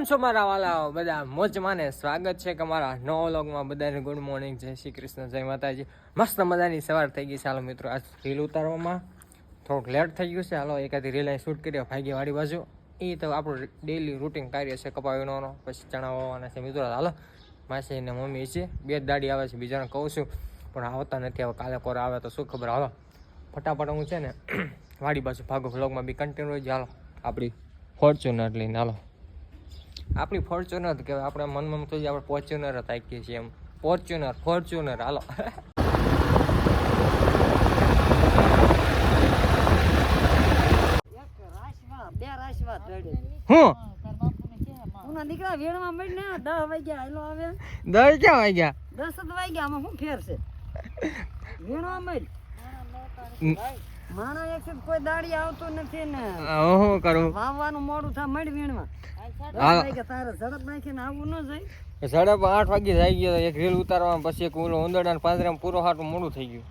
કેમ છો મારા વાલા બધા મોજમાં ને સ્વાગત છે કે મારા નવા વ્લોગમાં બધાને ગુડ મોર્નિંગ, જય શ્રી કૃષ્ણ, જય માતાજી. મસ્ત મજાની સવાર થઈ ગઈ છે. હાલો મિત્રો, આજ રીલ ઉતારવામાં થોડુંક લેટ થઈ ગયું છે. હાલો એકાદી રીલ અહીં શૂટ કરી ભાગી વાળી બાજુ. એ તો આપણું ડેલી રૂટીન કાર્ય છે, કપા વીણવાનો, પછી ચણા વાવવાના છે. મિત્રો હાલો માસી ને મમ્મી છે, બે જ દાડી આવે છે, બીજાને કહું છું પણ આવતા નથી. હવે કાલે કોરા આવે તો શું ખબર. હાલો ફટાફટ હું છે ને વાડી બાજુ ભાગો. વ્લોગમાં બી કન્ટિન્યુ રહી જાય. હાલો આપણી ફોર્ચ્યુનર લઈને હાલો. આપણી ફોર્ચ્યુનર કહેવાય, આપણે મનમાં તો આપણે ફોર્ચ્યુનર જ થાકીએ છીએ એમ. ફોર્ચ્યુનર હાલો. હું દીકરા વેણમાં મળી ને 10 વાગ્યા હાલો આવે. 10 ક્યાં વાગ્યા? 10 જ વાગ્યા. આમાં શું ફેર છે? વેણવા મળી માણો એક કોઈ દાડી આવતો નથી ને હું કરું વાવવાનું મોડું થાય મળી વેણવા. 10 વાગ્યા તારે ઝડપ નાખીને આવવું ન જાય. ઝડપ 8 વાગે જાય ગયો. એક રીલ ઉતારવામાં પછી એક ઓલો ઉંદરડા ને પાંજરામાં પૂરો હાટું મોડું થઈ ગયું.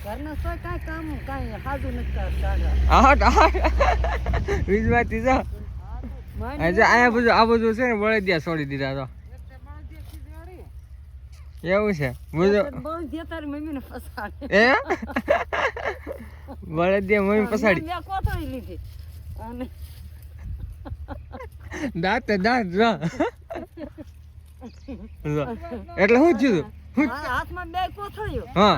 ઘરના તો કાંઈ કામ કાંઈ હાજુ નથી કરતા. વીજવાતી જા આ બધું છે ને બળે ત્યાં છોડી દીધા તો એવું છે. તારી મમ્મી ને ફસાડે એ બળે દે મમ્મી પસાડી કોથળી લીધી અને દાંત એટલે શું થયું? હાથમાં બે કોથળીઓ. હા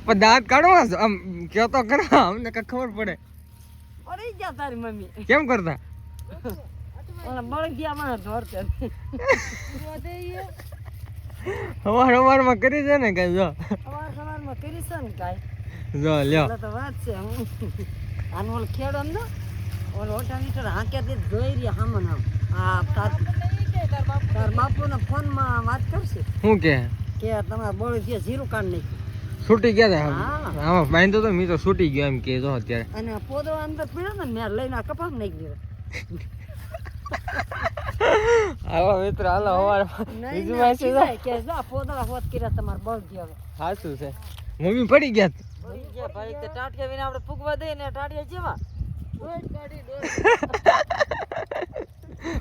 પણ દાંત કાઢો આમ કયો તો ખરા, અમને કઈ ખબર પડે. પડી ગયા તારી મમ્મી. કેમ કરતા? બળદિયામાં ધોરતે સવારમાં કરી છે ને કઈ જો સવારમાં કરી છે ને કાંઈ જો લ્યો તો વાત છે. આનો ઓલો ખેડો ને ઓલો ઓટા મીટર હાંક્યા જોઈ રહ્યા હામન આમ. આ તાર બાપુના ફોનમાં વાત કરશે શું કે તમારા બળદિયા જીરું કાઢ નાખ્યું. છૂટી ગયા હતા આમાં બાંધો તો મી તો છૂટી ગયો એમ કે જો અત્યારે. અને પોદો અંદર પીડ્યો ને મેં લઈને કપાસ નાખી દીધો. હાલો મિત્ર હાલો હવારમાં કે જો પોદળા હોત કર્યા તમારા બળદિયા. હવે સાચું છે. મમ્મી પડી ગયા ભાઈ તે ટાટિયા વિના આપણે ફૂગવા દઈએ ને ટાટિયા જેવા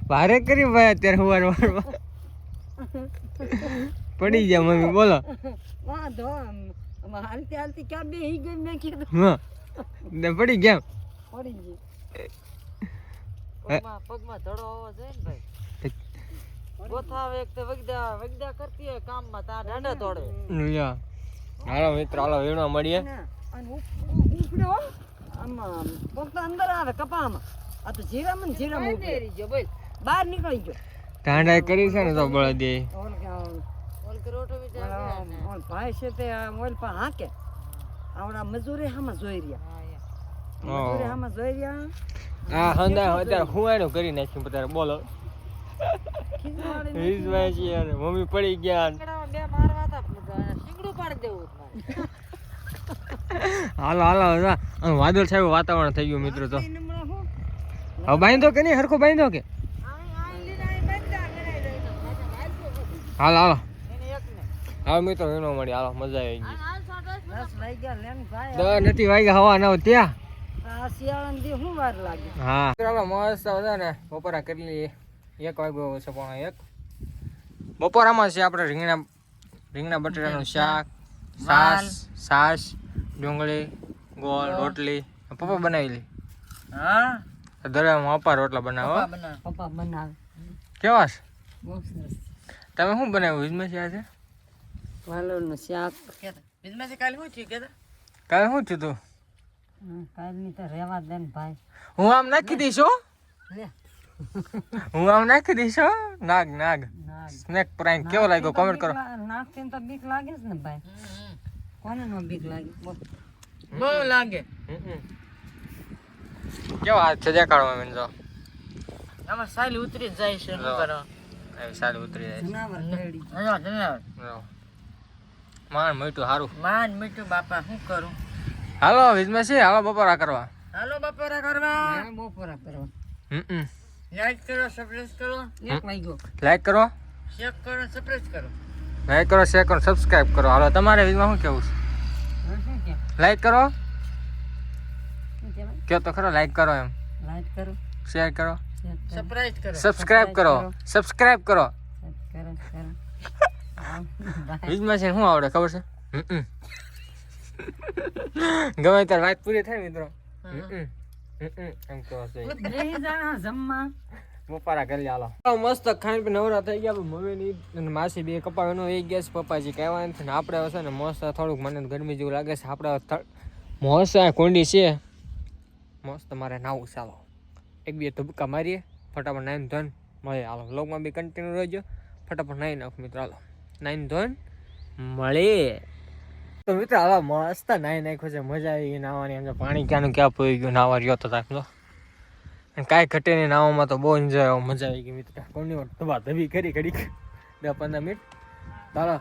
ભારે કરી ભાઈ અત્યારે હવારમાં પડી ગયા મમ્મી. બોલો વાંધો હાલતી હાલતી ક્યાં બે હી ગઈ મેં કીધું. હા પડી ગયા પડી ગઈ. પગમાં ધડો હોવો જોઈએ ને ભાઈ. ગોથાવે એક તે વગદા કરતી હોય કામમાં તા ડાંડા તોડે. હાલો મિત્ર હાલો વીણવા મળીએ. અને ઉપડ્યો આમાં પગ અંદર આવે કપામાં. આ તો જીરામાં ઉભી ગયો ભાઈ, બહાર નીકળી ગયો. ઢાંડા કરી છે ને તો બળદ દે ભાઈ છે તે ઓલ પર હાકે આવડા મજૂરી હામાં જોઈ રહ્યા. હા હંદા અત્યારે હુંવાડો કરી નાખ્યું અત્યારે. બોલો મમ્મી પડી ગયા. હાલો વાદળ છાયું વાતાવરણ થઈ ગયું મિત્રો. તો હવે બાંધો કે નહીં હરખો બાંધો કે? હાલો હવે મિત્રો વીણો મળી. હાલો મજા આવી ગઈ. 10 નથી વાગ્યા હવા ના ત્યાં. હા ચાલો મસ્ત હતા ને બપોરા કરી લઈએ. 1 વાગ્યો છે, 1:45. બપોરામાં છે આપણે રીંગણા બટેટાનું શાક, છાશ, ડુંગળી, ગોળ, રોટલી. પપ્પા બનાવી લી. હા દરિયામાં પપ્પા રોટલા બનાવો. પપ્પા બનાવે કેવા છે? બહુ સરસ. તમે શું બનાવ્યું? વિજમેશ છે વાલોળનું શાક. વિજમેશ કાલે શું થયું કે? કાલે શું થયું તું? કાલની તો રેવા દે ને ભાઈ. હું આમ નાખી દઈશ હો. હું આમ નાખી દઈશ હો. નાગ સ્નેક પ્રાંક કેવો લાગ્યો કમેન્ટ કરો. નાખતી તો બીક લાગે છે ને ભાઈ. કોને નો બીક લાગે? બહુ લાગે. કેવો હાથ છે દેખાડવા મને જો. આમાં સાલી ઉતરી જાય છે. શું કરો? એ સાલી ઉતરી જાય છે. જનાવર કેડી. જનાવર. માન મીઠું સારું. માન મીઠું બાપા શું કરું? હાલો વિજમેશ હાલો બપોરા કરવા. હાલો બપોરા કરવા. બપોરા કરવા. લાઈક કરો, સબસ્ક્રાઇબ કરો. 1 વાગ્યો. લાઈક કરો, શેર કરો, સબસ્ક્રાઇબ કરો. લાઈક કરો, શેર કરો, સબસ્ક્રાઇબ કરો. હાલો તમારે વિજમાં શું કેવું છે? લાઈક કરો. કયો તો ખરો લાઈક કરો એમ. લાઈક કરો, શેર કરો, સબસ્ક્રાઇબ કરો, સબસ્ક્રાઇબ કરો, સબસ્ક્રાઇબ કરો. બીજમાં છે શું આવડે ખબર છે? ગમે ત્યારે વાત પૂરી થાય મિત્રો. એમ કહો છો બપારા કરી હાલો. મસ્ત ખાઈને પીને નવરા થઈ ગયા. મમ્મીની અને માસી બે કપાવાનું એ ગયા છે. પપ્પાજી કહેવાય નથી ને આપણે હશે ને મસ્ત થોડુંક મને ગરમી જેવું લાગે છે. આપણે મસ્ત કુંડી છે મસ્ત. મારે નાવું ચાલો એક બે ધબકા મારીએ ફટાફટ નાઈન ધોન મળે. હાલો વ્લોગમાં બી કન્ટિન્યુ રહેજો. ફટાફટ નાઈ નાખ મિત્રો. હાલો નાઈન ધોન મળે તો મિત્રો. હાલો મસ્ત નાઈ નાખ્યો છે. મજા આવી ગઈ નાવાની. અંદર પાણી ક્યાંનું ક્યાં પડી ગયું. નાવા રહ્યો તો રાખજો. અને કાંઈ ઘટે નહીં નાવામાં તો બહુ એન્જોય આવ્યો. મજા આવી ગઈ મિત્રો. કોની વાર ધબા ધબી કરી ઘડીક 10-15 મિનિટ. ચાલો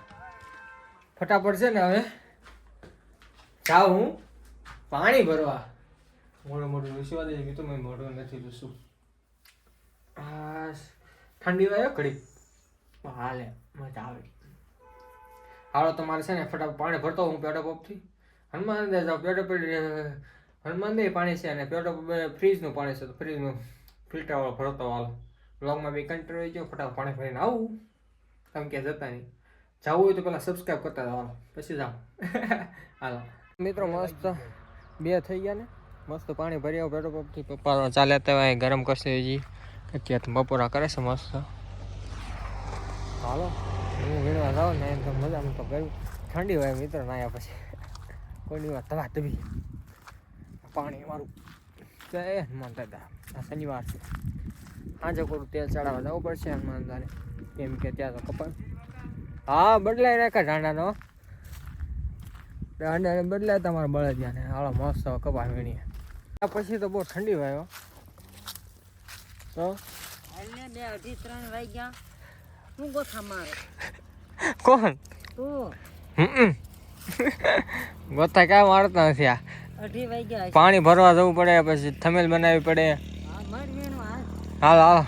ફટાફટ છે ને હવે જાઉં હું પાણી ભરવા. મોડું વિશ્વા દે કીધું મેં મોઢું નથી લૂસું. ઠંડી વાયો ઘડી હાલે મજા આવે. હાલો તમારે છે ને ફટાફટ પાણી ભરતો હું પેટો પંપથી. હનુમાન દે જાઓ પેટો હનુમાન દે પાણી છે અને પેટો ફ્રીજનું પાણી છે તો ફ્રીજનું ફિલ્ટર વાળો ભરતો હાલો. બ્લોગમાં બી કન્ટિન્યુ રહી ગયો. ફટાફટ પાણી ભરીને આવું. તમે ક્યાં જતા નહીં. જવું હોય તો પહેલાં સબસ્ક્રાઈબ કરતા જાઓ પછી જાઓ. હાલો મિત્રો મસ્ત બે થઈ ગયા ને. મસ્ત પાણી ભરી આવું પેટો પંપથી. પપ્પા ચાલે ત્યાં ગરમ કરશે હજી. અત્યારે બપોરા કરે છે મસ્ત. હાલો હું વીણવા જાઉં ને એમ તો મજામાં તો કર્યું. ઠંડી હોય મિત્રો નાયા પછી કોઈની વાત ધબા ધબી પાણી મારું. જય હનુમાન દાદા. આ શનિવાર છે. સાંજે કોરું તેલ ચડાવવા જવું પડશે હનુમાન દાદાને કેમ કે ત્યાં તો કપાય. હા બદલાઈ નાખ્યા ઢાંડાનો. ઢાંડાને બદલાય તમારે બળદિયાને. હાલો મસ્ત કપા વીણીએ. પછી તો બહુ ઠંડી વાયો તો 2:30-3 વાગ્યા. હું ગોથા મારો કોણ તું ગોતા કાંઈ મારતા નથી. આ 2:30 વાગ્યા. પાણી ભરવા જવું પડે પછી થમેલ બનાવવી પડે. હાલો હાલો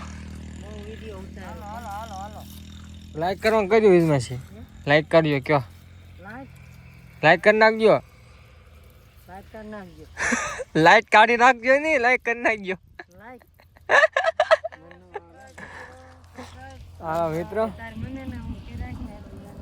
લાઈક કરવાનું કહી દો. વીજમાં છે લાઈક કરજો કયો. લાઈક કરી નાખજો. લાઈટ કાઢી નાખજો નહીં લાઈક કરી નાખજો. હા મિત્રો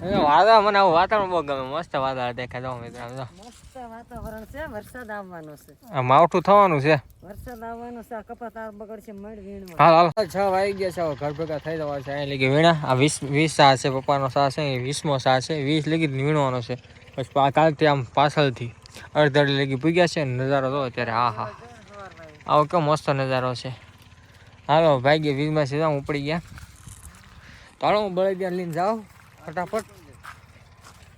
વાદળ મને આવું વાતાવરણ બહુ ગમે. મસ્ત વાદળ દેખાય. જાઓ મિત્રો મસ્ત વાતાવરણ છે. વરસાદ આવવાનો છે. આ માવઠું થવાનું છે. વરસાદ આવવાનો છે. આ કપા તાર બગડશે મળ વીણવા. હાલ હાલ 6 વાગી ગયા છે. હવે ઘર ભેગા થઈ જવા છે. અહીં લગી વીણા. આ 20 સા છે. પપ્પાનો સા છે. 20મો સા છે. 20 લગી વીણવાનો છે. પછી કાલથી આમ પાછળથી અડધડી લગી પૂગ્યા છે. નજારો તો અત્યારે હા હા આવો કેવો મસ્ત નજારો છે. હાલો ભાઈ 20માં સીધા ઉપડી ગયા. તો હાલો હું બળી ત્યાં લઈને જાઉં ફટાફટ.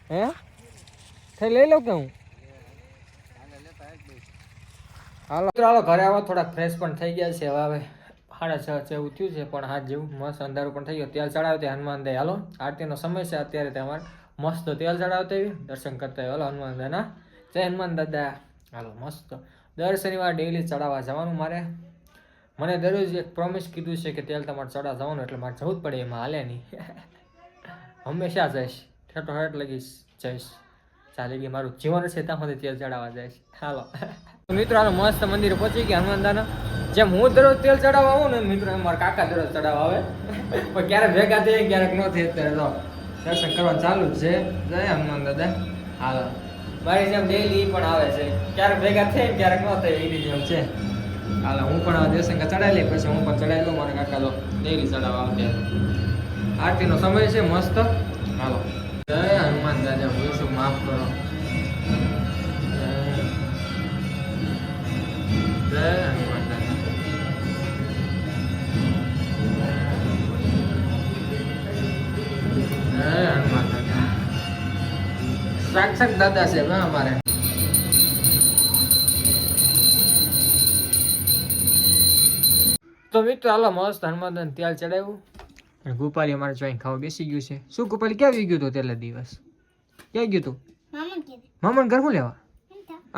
હે થઈ લઈ લઉં કે હું. હાલો હાલો ઘરે આવો. થોડાક ફ્રેશ પણ થઈ ગયા છે. હવે 6:30 જેવું થયું છે. પણ હાથ જેવું મસ્ત અંધારું પણ થઈ ગયું. તેલ ચડાવતી હનુમાન દે. હાલો આરતીનો સમય છે અત્યારે. તમારે મસ્ત તેલ ચડાવતા એવી દર્શન કરતા હાલો હનુમાન દાદાના. જય હનુમાન દાદા. હાલો મસ્ત દર શનિવાર ડેઈલી ચડાવવા જવાનું મારે. મને દરરોજ એક પ્રોમિસ કીધું છે કે તેલ તમારે ચડાવવા જવાનું એટલે મારે જવું જ પડે. એમાં હાલે નહીં. હંમેશા જઈશ. ઠેઠો હેઠ લગીશ જઈશ. ચાલી ગઈ મારું જીવન છે ત્યાં સુધી તેલ ચડાવવા જઈશ. હાલો મિત્રો હાલો મસ્ત મંદિરે પહોંચી ગયા હનુમાન દાદાના. જેમ હું દરરોજ તેલ ચડાવવા આવું ને મિત્રો મારા કાકા દરરોજ ચડાવવા આવે. પણ ક્યારેક ભેગા થઈએ ક્યારેક ન થઈએ. અત્યારે તો દર્શન કરવા ચાલુ જ છે. જય હનુમાન દાદા. હાલો મારી જેમ ડેઈલી પણ આવે છે. ક્યારેક ભેગા થાય ક્યારેક ન થાય એની જેમ છે. હાલો હું પણ દર્શન ચડાવી લઈ પછી હું પણ ચડાવી લઉં. મારા કાકા તો ડેઈલી ચડાવવા આવે. આરતીનો સમય છે મસ્ત. હાલો જય હનુમાન દાદા. ભૂલશું માફ કરો. જય હનુમાન દાદા. જય હનુમાન દાદા. સાક્ષાત દાદા છે અમારે. તો મિત્રો હાલો મસ્ત હનુમાન તેલ ચડાવ્યું. અને ગોપાલી અમારે જોઈને ખાવા બેસી ગયું છે. શું ગોપાલી ક્યાં આવી ગયું હતું તેલા દિવસ? ક્યાં ગયું તું? મામા ઘર શું લેવા?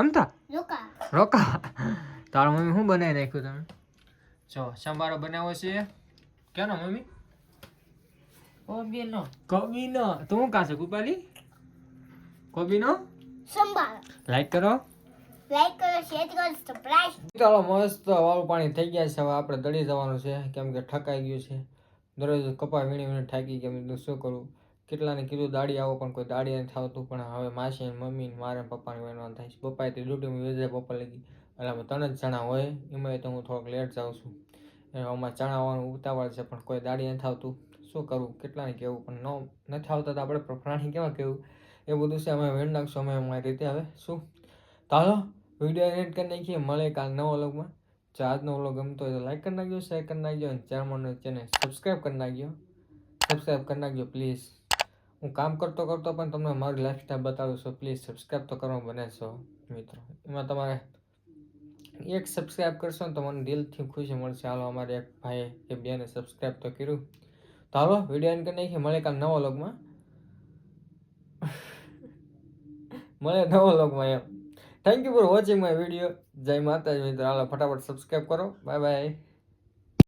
અમતા રોકા. તારા મમ્મી શું બનાવી નાખ્યું તમે? જો સંભારો બનાવ્યો છે. કેનો મમ્મી? કોબીનો. તો હું કાં છે ગોપાલી? કોબીનો સંભારો. લાઈક કરો, લાઈક કરો શેર કરો સબસ્ક્રાઇબ ચાલો મસ્ત વાળું પાણી થઈ ગયા છે. હવે આપણે દડી જવાનું છે કેમ કે ઠકાઈ ગયું છે. દરરોજ કપા વીણી થાકી ગયા. મેં શું કરું, કેટલાને કીધું દાડી આવો પણ કોઈ દાડી નથી આવતું. પણ હવે માસી મમ્મી મારે પપ્પાને વેણવાનું થાય છે. પપ્પાએ તે ડ્યુટીમાં વેજે પપ્પા લગી એટલે અમે 3 જ જણા હોય. એમાં તો હું થોડોક લેટ જાઉં છું. અમારે ચણા આવવાનું ઉતાવળ છે પણ કોઈ દાડી નથી આવતું. શું કરું, કેટલાને કહેવું પણ નથી આવતા તો આપણે પ્રાણી કેવા કહેવું, એ બધું છે. અમે વેણ નાખશું અમે અમારી રીતે. હવે શું, ચાલો વિડીયો એડિટ કરી નાખીએ. મળે કાલ નવો વ્લોગમાં. જો આજનો વ્લોગ ગમતો હોય તો લાઈક કરી નાખજો, શેર કરી નાખજો અને ચેનલ સબસ્ક્રાઈબ કરી નાખજો. સબસ્ક્રાઈબ કરી નાખજો પ્લીઝ. હું કામ કરતો પણ તમને મારી લાઈફસ્ટાઈલ બતાવું છું. પ્લીઝ સબસ્ક્રાઈબ તો કરવા બને છો મિત્રો. એમાં તમારે એક સબસ્ક્રાઈબ કરશો ને તો મને દિલથી ખુશી મળશે. હાલો અમારે એક ભાઈ કે બેને સબસ્ક્રાઈબ તો કર્યું. તો હાલો વિડીયો એન્ડ કરી નાખીએ. મળે કાલ નવો વ્લોગમાં. મળે નવો વ્લોગમાં એમ. Thank you for watching my video. જય માતાજી મિત્રો. હાલો ફટાફટ સબસ્ક્રાઈબ કરો. Bye by.